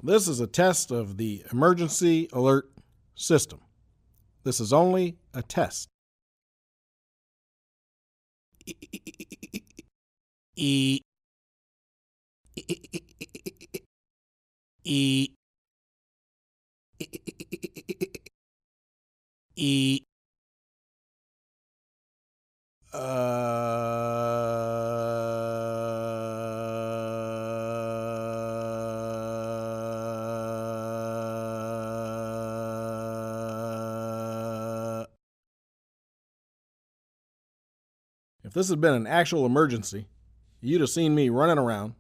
This is a test of the emergency alert system. This is only a test. E. E. E. If this had been an actual emergency, you'd have seen me running around,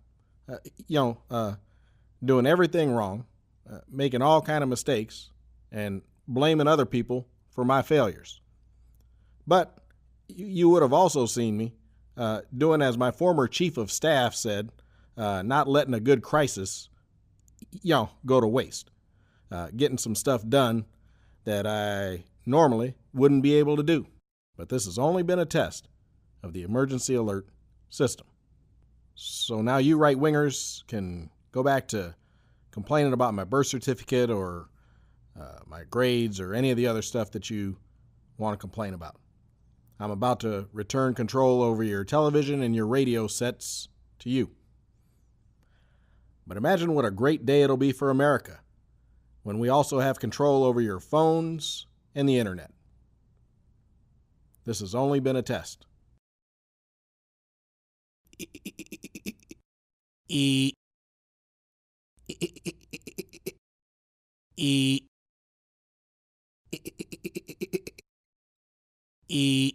doing everything wrong, making all kind of mistakes, and blaming other people for my failures. But you would have also seen me doing as my former chief of staff said, not letting a good crisis, go to waste, getting some stuff done that I normally wouldn't be able to do. But this has only been a test of the emergency alert system. So now you right-wingers can go back to complaining about my birth certificate or my grades or any of the other stuff that you want to complain about. I'm about to return control over your television and your radio sets to you. But imagine what a great day it'll be for America when we also have control over your phones and the internet. This has only been a test. E. E. E.